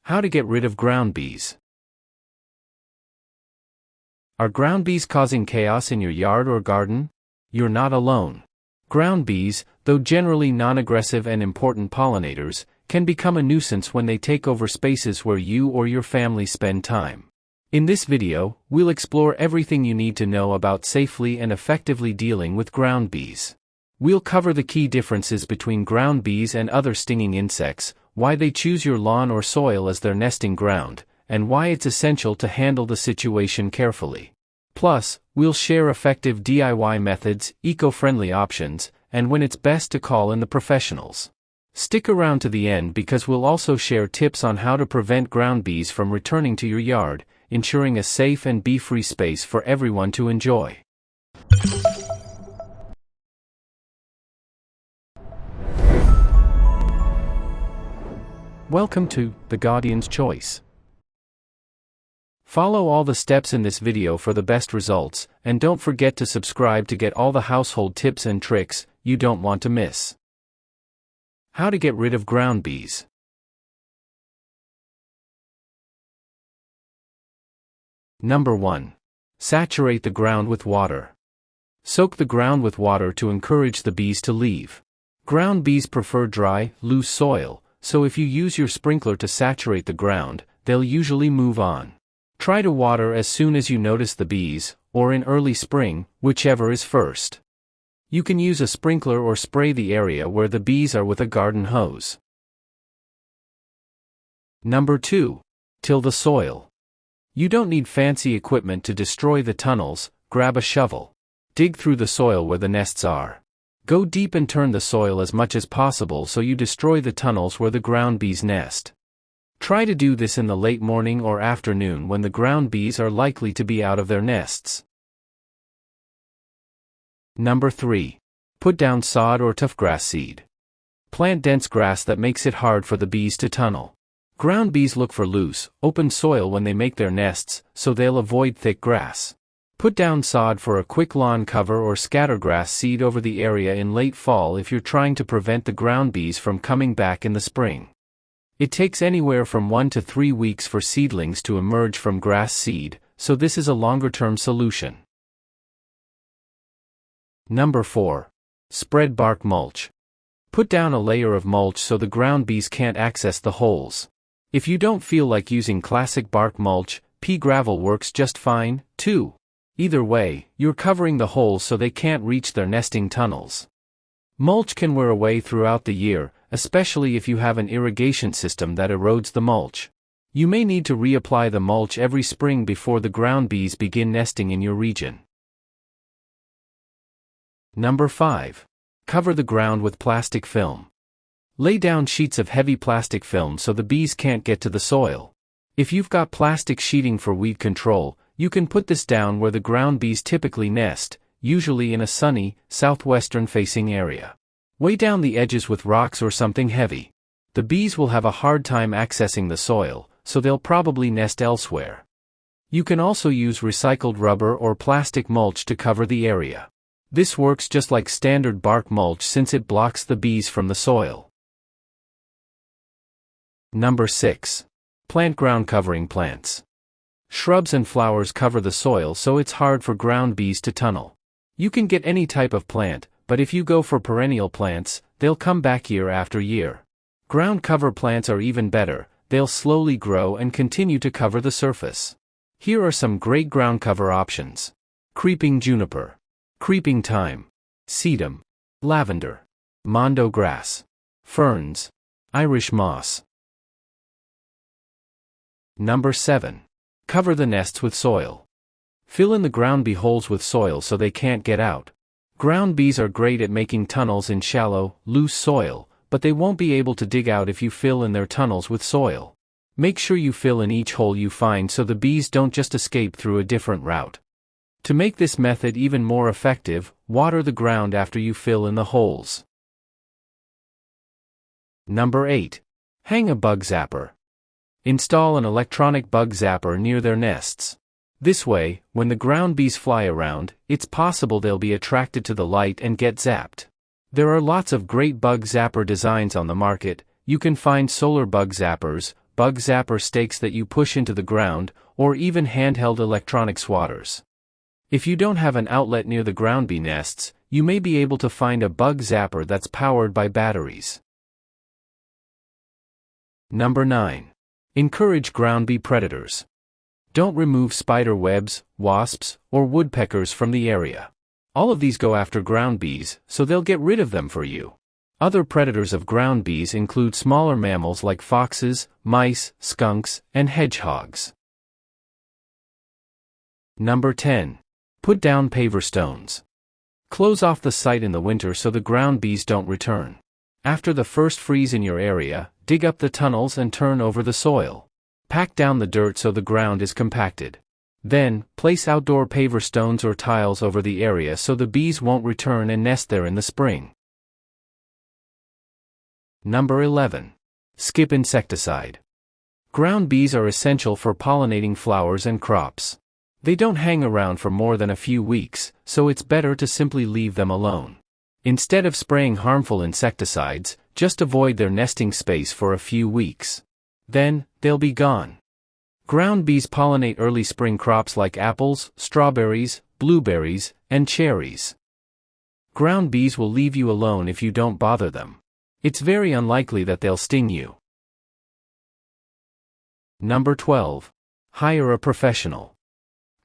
How to get rid of ground bees. Are ground bees causing chaos in your yard or garden? You're not alone. Ground bees, though generally non-aggressive and important pollinators, can become a nuisance when they take over spaces where you or your family spend time. In this video, we'll explore everything you need to know about safely and effectively dealing with ground bees. We'll cover the key differences between ground bees and other stinging insects, why they choose your lawn or soil as their nesting ground, and why it's essential to handle the situation carefully. Plus, we'll share effective DIY methods, eco-friendly options, and when it's best to call in the professionals. Stick around to the end because we'll also share tips on how to prevent ground bees from returning to your yard, ensuring a safe and bee-free space for everyone to enjoy. Welcome to The Guardian's Choice. Follow all the steps in this video for the best results, and don't forget to subscribe to get all the household tips and tricks you don't want to miss. How to get rid of ground bees. Number 1. Saturate the ground with water. Soak the ground with water to encourage the bees to leave. Ground bees prefer dry, loose soil, so if you use your sprinkler to saturate the ground, they'll usually move on. Try to water as soon as you notice the bees, or in early spring, whichever is first. You can use a sprinkler or spray the area where the bees are with a garden hose. Number 2. Till the soil. You don't need fancy equipment to destroy the tunnels. Grab a shovel. Dig through the soil where the nests are. Go deep and turn the soil as much as possible so you destroy the tunnels where the ground bees nest. Try to do this in the late morning or afternoon when the ground bees are likely to be out of their nests. Number 3. Put down sod or tough grass seed. Plant dense grass that makes it hard for the bees to tunnel. Ground bees look for loose, open soil when they make their nests, so they'll avoid thick grass. Put down sod for a quick lawn cover or scatter grass seed over the area in late fall if you're trying to prevent the ground bees from coming back in the spring. It takes anywhere from 1 to 3 weeks for seedlings to emerge from grass seed, so this is a longer-term solution. Number 4. Spread bark mulch. Put down a layer of mulch so the ground bees can't access the holes. If you don't feel like using classic bark mulch, pea gravel works just fine, too. Either way, you're covering the holes so they can't reach their nesting tunnels. Mulch can wear away throughout the year, especially if you have an irrigation system that erodes the mulch. You may need to reapply the mulch every spring before the ground bees begin nesting in your region. Number 5. Cover the ground with plastic film. Lay down sheets of heavy plastic film so the bees can't get to the soil. If you've got plastic sheeting for weed control, you can put this down where the ground bees typically nest, usually in a sunny, southwestern-facing area. Weigh down the edges with rocks or something heavy. The bees will have a hard time accessing the soil, so they'll probably nest elsewhere. You can also use recycled rubber or plastic mulch to cover the area. This works just like standard bark mulch since it blocks the bees from the soil. Number 6. Plant ground covering plants. Shrubs and flowers cover the soil so it's hard for ground bees to tunnel. You can get any type of plant, but if you go for perennial plants, they'll come back year after year. Ground cover plants are even better. They'll slowly grow and continue to cover the surface. Here are some great ground cover options. Creeping juniper, creeping thyme, sedum, lavender, mondo grass, ferns, Irish moss. Number 7. Cover the nests with soil. Fill in the ground bee holes with soil so they can't get out. Ground bees are great at making tunnels in shallow, loose soil, but they won't be able to dig out if you fill in their tunnels with soil. Make sure you fill in each hole you find so the bees don't just escape through a different route. To make this method even more effective, water the ground after you fill in the holes. Number 8. Hang a bug zapper. Install an electronic bug zapper near their nests. This way, when the ground bees fly around, it's possible they'll be attracted to the light and get zapped. There are lots of great bug zapper designs on the market. You can find solar bug zappers, bug zapper stakes that you push into the ground, or even handheld electronic swatters. If you don't have an outlet near the ground bee nests, you may be able to find a bug zapper that's powered by batteries. Number 9. Encourage ground bee predators. Don't remove spider webs, wasps, or woodpeckers from the area. All of these go after ground bees, so they'll get rid of them for you. Other predators of ground bees include smaller mammals like foxes, mice, skunks, and hedgehogs. Number 10. Put down paver stones. Close off the site in the winter so the ground bees don't return. After the first freeze in your area, dig up the tunnels and turn over the soil. Pack down the dirt so the ground is compacted. Then, place outdoor paver stones or tiles over the area so the bees won't return and nest there in the spring. Number 11. Skip insecticide. Ground bees are essential for pollinating flowers and crops. They don't hang around for more than a few weeks, so it's better to simply leave them alone. Instead of spraying harmful insecticides, just avoid their nesting space for a few weeks. Then, they'll be gone. Ground bees pollinate early spring crops like apples, strawberries, blueberries, and cherries. Ground bees will leave you alone if you don't bother them. It's very unlikely that they'll sting you. Number 12. Hire a professional.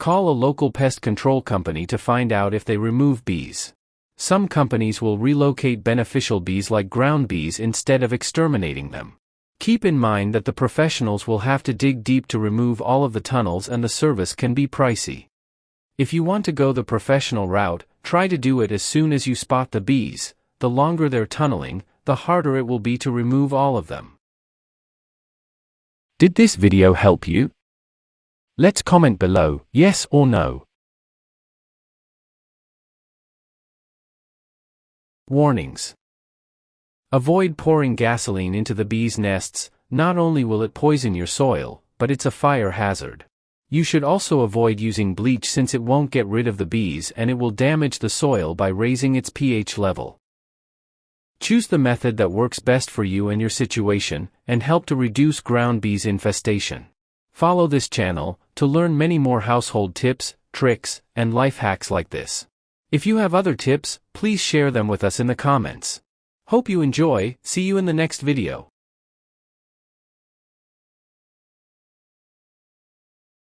Call a local pest control company to find out if they remove bees. Some companies will relocate beneficial bees like ground bees instead of exterminating them. Keep in mind that the professionals will have to dig deep to remove all of the tunnels and the service can be pricey. If you want to go the professional route, try to do it as soon as you spot the bees. The longer they're tunneling, the harder it will be to remove all of them. Did this video help you? Let's comment below, yes or no. Warnings. Avoid pouring gasoline into the bees' nests. Not only will it poison your soil, but it's a fire hazard. You should also avoid using bleach since it won't get rid of the bees and it will damage the soil by raising its pH level. Choose the method that works best for you and your situation, and help to reduce ground bees infestation. Follow this channel to learn many more household tips, tricks, and life hacks like this. If you have other tips, please share them with us in the comments. Hope you enjoy. See you in the next video.